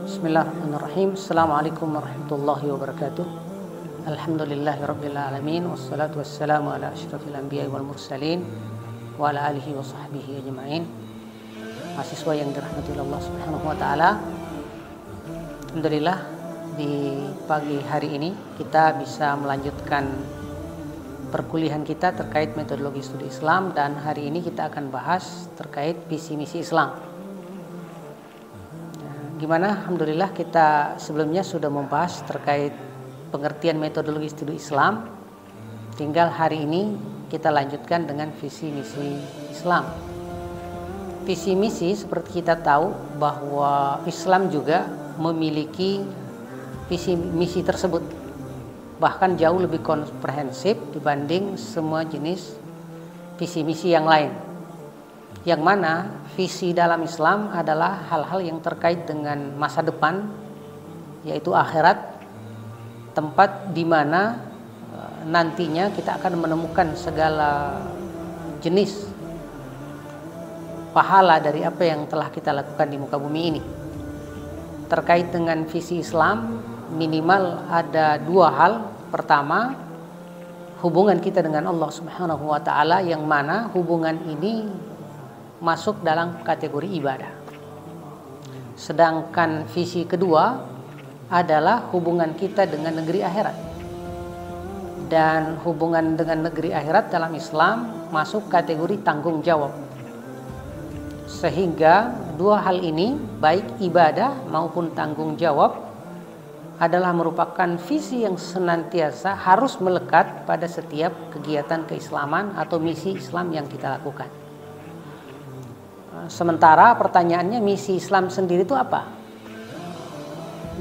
Bismillahirrahmanirrahim. Assalamualaikum warahmatullahi wabarakatuh. Alhamdulillahirabbil alamin wassalatu wassalamu ala asyrafil anbiya'i wal mursalin wa ala alihi wa sahbihi ajma'in. Mahasiswa yang dirahmati Allah Subhanahu wa taala. Alhamdulillah di pagi hari ini kita bisa melanjutkan perkuliahan kita terkait metodologi studi Islam, dan hari ini kita akan bahas terkait visi misi Islam. Gimana? Alhamdulillah kita sebelumnya sudah membahas terkait pengertian metodologi studi Islam. Tinggal hari ini kita lanjutkan dengan visi misi Islam. Visi misi seperti kita tahu bahwa Islam juga memiliki visi misi tersebut, bahkan jauh lebih komprehensif dibanding semua jenis visi misi yang lain. Yang mana visi dalam Islam adalah hal-hal yang terkait dengan masa depan, yaitu akhirat, tempat di mana nantinya kita akan menemukan segala jenis pahala dari apa yang telah kita lakukan di muka bumi ini. Terkait dengan visi Islam, minimal ada dua hal. Pertama, hubungan kita dengan Allah Subhanahu wa taala, yang mana hubungan ini masuk dalam kategori ibadah. Sedangkan visi kedua adalah hubungan kita dengan negeri akhirat. Dan hubungan dengan negeri akhirat dalam Islam masuk kategori tanggung jawab. Sehingga dua hal ini, baik ibadah maupun tanggung jawab, adalah merupakan visi yang senantiasa harus melekat pada setiap kegiatan keislaman atau misi Islam yang kita lakukan. Sementara pertanyaannya, misi Islam sendiri itu apa?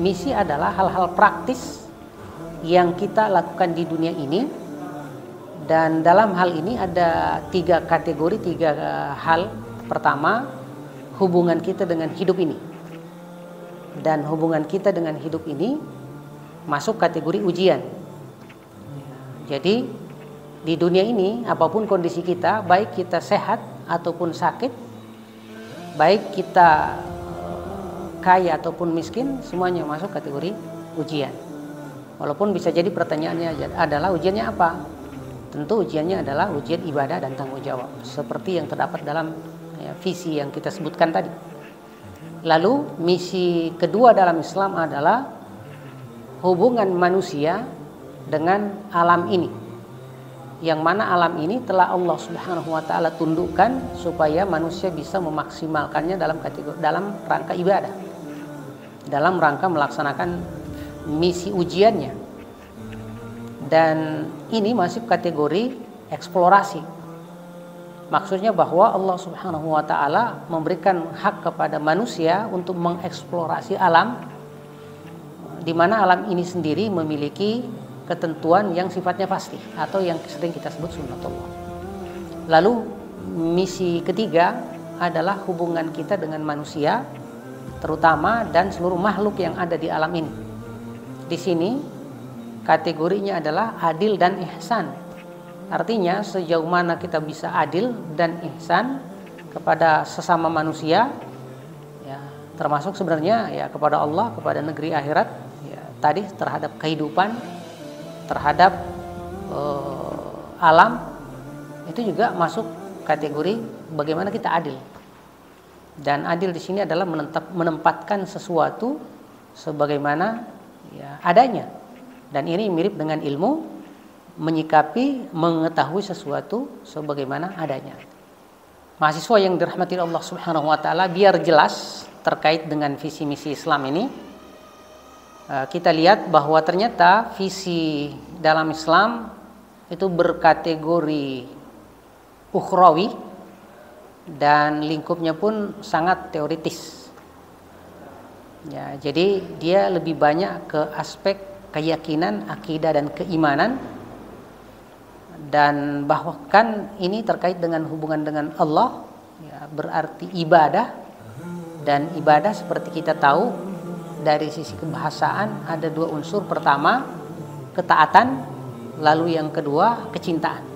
Misi adalah hal-hal praktis yang kita lakukan di dunia ini, dan dalam hal ini ada tiga kategori, tiga hal. Pertama, hubungan kita dengan hidup ini, dan hubungan kita dengan hidup ini masuk kategori ujian. Jadi di dunia ini apapun kondisi kita, baik kita sehat ataupun sakit, baik kita kaya ataupun miskin, semuanya masuk kategori ujian. Walaupun bisa jadi pertanyaannya adalah ujiannya apa? Tentu ujiannya adalah ujian ibadah dan tanggung jawab, seperti yang terdapat dalam visi yang kita sebutkan tadi. Lalu misi kedua dalam Islam adalah hubungan manusia dengan alam ini, yang mana alam ini telah Allah Subhanahu wa taala tundukkan supaya manusia bisa memaksimalkannya dalam rangka ibadah, dalam rangka melaksanakan misi ujiannya. Dan ini masuk kategori eksplorasi. Maksudnya bahwa Allah Subhanahu wa taala memberikan hak kepada manusia untuk mengeksplorasi alam, di mana alam ini sendiri memiliki ketentuan yang sifatnya pasti atau yang sering kita sebut sunnatullah. Lalu misi ketiga adalah hubungan kita dengan manusia, terutama dan seluruh makhluk yang ada di alam ini. Di sini kategorinya adalah adil dan ihsan. Artinya sejauh mana kita bisa adil dan ihsan kepada sesama manusia, ya, termasuk sebenarnya ya kepada Allah, kepada negeri akhirat, ya, tadi terhadap kehidupan, terhadap alam, itu juga masuk kategori bagaimana kita adil. Dan adil di sini adalah menempatkan sesuatu sebagaimana ya adanya. Dan ini mirip dengan ilmu, menyikapi, mengetahui sesuatu sebagaimana adanya. Mahasiswa yang dirahmati Allah Subhanahu wa taala, biar jelas terkait dengan visi misi Islam ini, kita lihat bahwa ternyata visi dalam Islam itu berkategori ukhrawi dan lingkupnya pun sangat teoritis. Ya, jadi dia lebih banyak ke aspek keyakinan, akidah dan keimanan, dan bahkan ini terkait dengan hubungan dengan Allah, ya, berarti ibadah. Dan ibadah seperti kita tahu dari sisi kebahasaan ada dua unsur. Pertama ketaatan, lalu yang kedua kecintaan.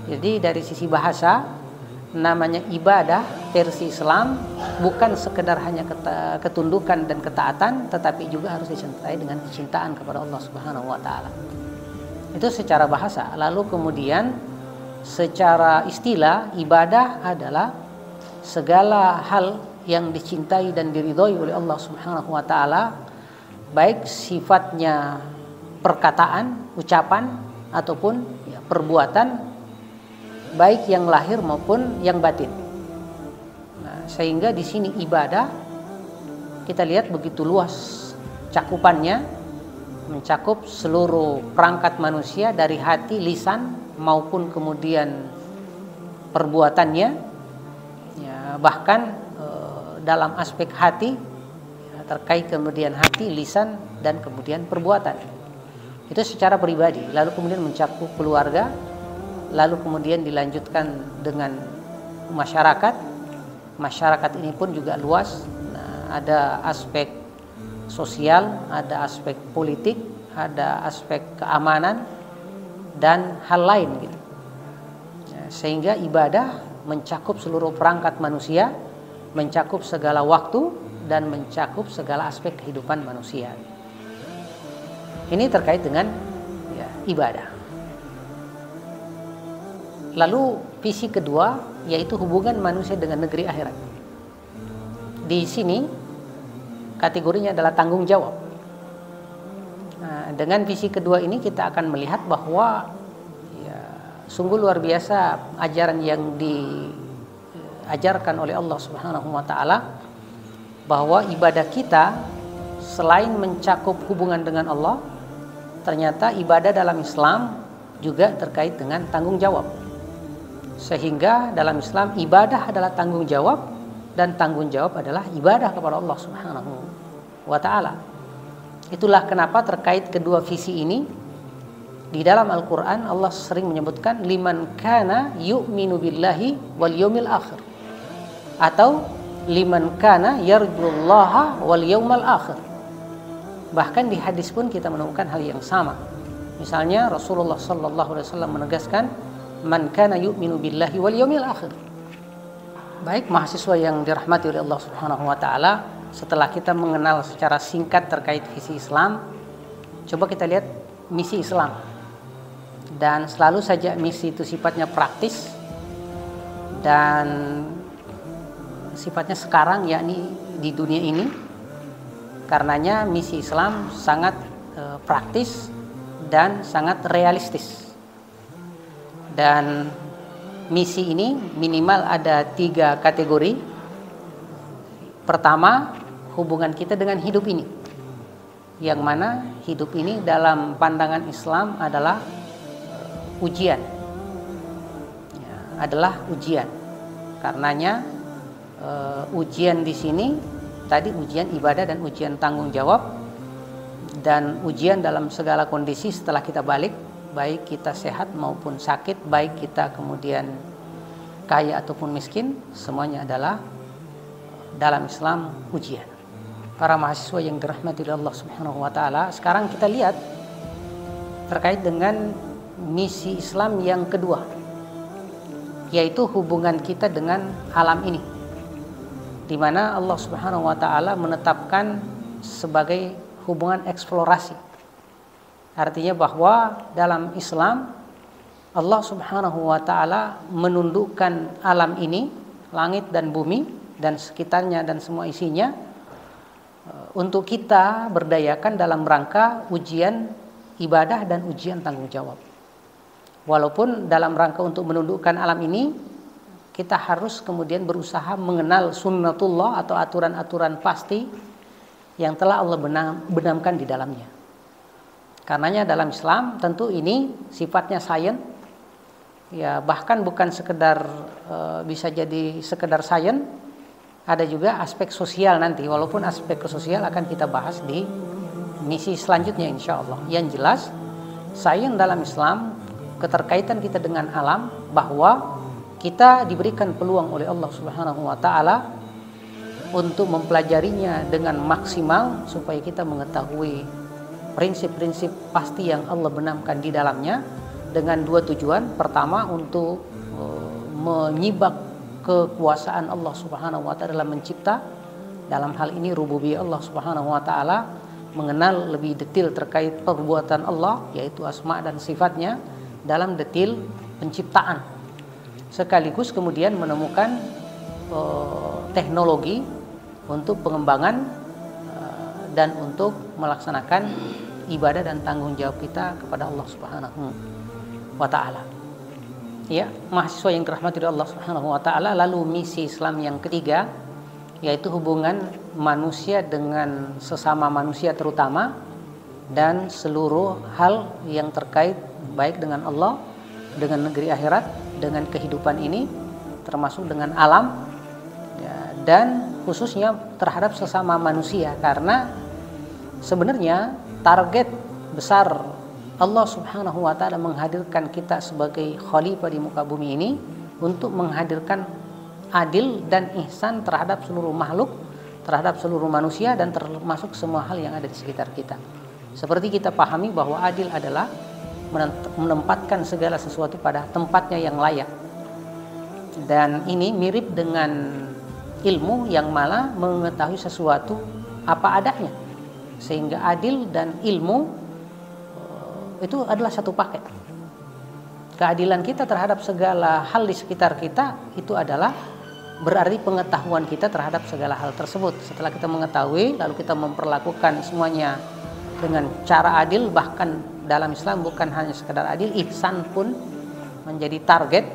Jadi dari sisi bahasa namanya ibadah versi Islam bukan sekedar hanya ketundukan dan ketaatan, tetapi juga harus disertai dengan kecintaan kepada Allah Subhanahu wa taala. Itu secara bahasa. Lalu kemudian secara istilah, ibadah adalah segala hal yang dicintai dan diridhoi oleh Allah Subhanahu wa taala, baik sifatnya perkataan, ucapan ataupun ya, perbuatan, baik yang lahir maupun yang batin. Nah, sehingga di sini ibadah kita lihat begitu luas cakupannya, mencakup seluruh perangkat manusia dari hati, lisan maupun kemudian perbuatannya. Ya, bahkan dalam aspek hati ya, terkait kemudian hati, lisan dan kemudian perbuatan. Itu secara pribadi, lalu kemudian mencakup keluarga, lalu kemudian dilanjutkan dengan masyarakat. Masyarakat ini pun juga luas. Nah, ada aspek sosial, ada aspek politik, ada aspek keamanan dan hal lain gitu. Nah, sehingga ibadah mencakup seluruh perangkat manusia, mencakup segala waktu dan mencakup segala aspek kehidupan manusia. Ini terkait dengan ya, ibadah. Lalu visi kedua yaitu hubungan manusia dengan negeri akhirat. Di sini kategorinya adalah tanggung jawab. Nah, dengan visi kedua ini kita akan melihat bahwa ya, sungguh luar biasa ajaran yang diajarkan oleh Allah Subhanahu wa taala, bahwa ibadah kita selain mencakup hubungan dengan Allah, ternyata ibadah dalam Islam juga terkait dengan tanggung jawab. Sehingga dalam Islam ibadah adalah tanggung jawab dan tanggung jawab adalah ibadah kepada Allah Subhanahu wa taala. Itulah kenapa terkait kedua visi ini di dalam Al-Qur'an Allah sering menyebutkan liman kana yu'minu billahi wal yaumil akhir, atau liman kana yarjullaha wal yaumal akhir. Bahkan di hadis pun kita menemukan hal yang sama. Misalnya Rasulullah sallallahu alaihi wasallam menegaskan man kana yu'minu billahi wal yaumil akhir. Baik mahasiswa yang dirahmati oleh Allah Subhanahu wa taala, setelah kita mengenal secara singkat terkait visi Islam, coba kita lihat misi Islam. Dan selalu saja misi itu sifatnya praktis dan sifatnya sekarang, yakni di dunia ini. Karenanya misi Islam sangat praktis dan sangat realistis. Dan misi ini minimal ada 3 kategori. Pertama, hubungan kita dengan hidup ini, yang mana hidup ini dalam pandangan Islam adalah ujian, ya, adalah ujian. Karenanya ujian di sini tadi ujian ibadah dan ujian tanggung jawab, dan ujian dalam segala kondisi setelah kita balik, baik kita sehat maupun sakit, baik kita kemudian kaya ataupun miskin, semuanya adalah dalam Islam ujian. Para mahasiswa yang dirahmati oleh Allah Subhanahu wa taala, sekarang kita lihat terkait dengan misi Islam yang kedua, yaitu hubungan kita dengan alam ini, di mana Allah Subhanahu wa taala menetapkan sebagai hubungan eksplorasi. Artinya bahwa dalam Islam Allah Subhanahu wa taala menundukkan alam ini, langit dan bumi dan sekitarnya dan semua isinya, untuk kita berdayakan dalam rangka ujian ibadah dan ujian tanggung jawab. Walaupun dalam rangka untuk menundukkan alam ini, kita harus kemudian berusaha mengenal sunnatullah atau aturan-aturan pasti yang telah Allah benamkan di dalamnya. Karenanya dalam Islam tentu ini sifatnya sains, ya, bahkan bukan sekedar bisa jadi sekedar sains, ada juga aspek sosial nanti, walaupun aspek sosial akan kita bahas di misi selanjutnya insya Allah. Yang jelas, sayang dalam Islam keterkaitan kita dengan alam, bahwa kita diberikan peluang oleh Allah Subhanahu wa taala untuk mempelajarinya dengan maksimal supaya kita mengetahui prinsip-prinsip pasti yang Allah benamkan di dalamnya, dengan dua tujuan. Pertama, untuk menyibak kekuasaan Allah Subhanahu wa taala dalam mencipta, dalam hal ini rububiyah Allah Subhanahu wa taala, mengenal lebih detail terkait perbuatan Allah, yaitu asma dan sifatnya dalam detail penciptaan, sekaligus kemudian menemukan teknologi untuk pengembangan dan untuk melaksanakan ibadah dan tanggung jawab kita kepada Allah Subhanahu wa taala. Ya, mahasiswa yang dirahmati oleh Allah Subhanahu wa taala, lalu misi Islam yang ketiga yaitu hubungan manusia dengan sesama manusia terutama, dan seluruh hal yang terkait baik dengan Allah, dengan negeri akhirat, dengan kehidupan ini, termasuk dengan alam, ya, dan khususnya terhadap sesama manusia. Karena sebenarnya target besar Allah Subhanahu wa taala menghadirkan kita sebagai khalifah di muka bumi ini untuk menghadirkan adil dan ihsan terhadap seluruh makhluk, terhadap seluruh manusia, dan termasuk semua hal yang ada di sekitar kita. Seperti kita pahami bahwa adil adalah menempatkan segala sesuatu pada tempatnya yang layak. Dan ini mirip dengan ilmu yang malah mengetahui sesuatu apa adanya. Sehingga adil dan ilmu itu adalah satu paket. Keadilan kita terhadap segala hal di sekitar kita itu adalah berarti pengetahuan kita terhadap segala hal tersebut. Setelah kita mengetahui, lalu kita memperlakukan semuanya dengan cara adil. Bahkan dalam Islam bukan hanya sekadar adil, ihsan pun menjadi target.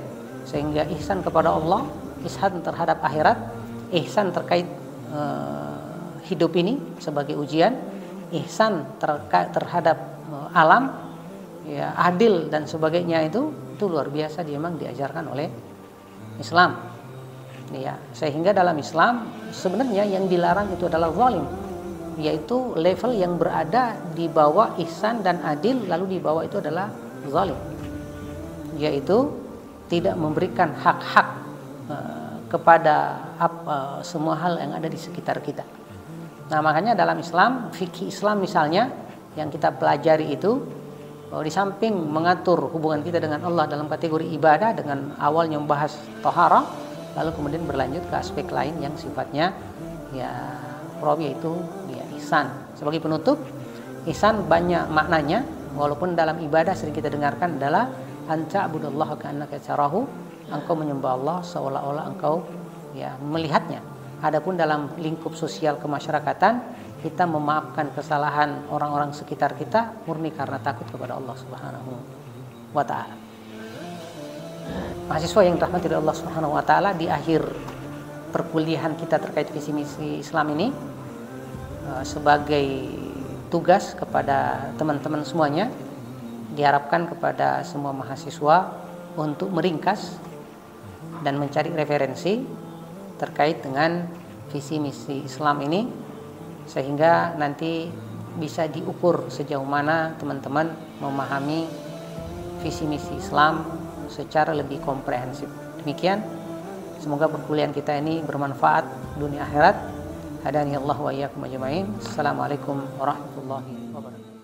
Sehingga ihsan kepada Allah, ihsan terhadap akhirat, ihsan terkait hidup ini sebagai ujian, ihsan terhadap alam, ya, adil dan sebagainya, itu luar biasa dia memang diajarkan oleh Islam. Ya, sehingga dalam Islam sebenarnya yang dilarang itu adalah zalim, yaitu level yang berada di bawah ihsan dan adil, lalu di bawah itu adalah zalim, yaitu tidak memberikan hak-hak kepada semua hal yang ada di sekitar kita. Nah, makanya dalam Islam, fikih Islam misalnya yang kita pelajari itu, di samping mengatur hubungan kita dengan Allah dalam kategori ibadah dengan awalnya membahas taharah, lalu kemudian berlanjut ke aspek lain yang sifatnya ya yaitu ya ihsan. Sebagai penutup, ihsan banyak maknanya, walaupun dalam ibadah sering kita dengarkan adalah anta abudallaha ka'annaka tarahu, engkau menyembah Allah seolah-olah engkau ya melihatnya. Adapun dalam lingkup sosial kemasyarakatan, kita memaafkan kesalahan orang-orang sekitar kita murni karena takut kepada Allah Subhanahu wa taala. Mahasiswa yang dirahmati oleh Allah Subhanahu wa taala, di akhir perkuliahan kita terkait visi misi Islam ini, sebagai tugas kepada teman-teman semuanya, diharapkan kepada semua mahasiswa untuk meringkas dan mencari referensi terkait dengan visi misi Islam ini, sehingga nanti bisa diukur sejauh mana teman-teman memahami visi misi Islam secara lebih komprehensif. Demikian, semoga perkuliahan kita ini bermanfaat dunia akhirat. Hadani Allah wa iyyakum ajmain. Assalamualaikum warahmatullahi wabarakatuh.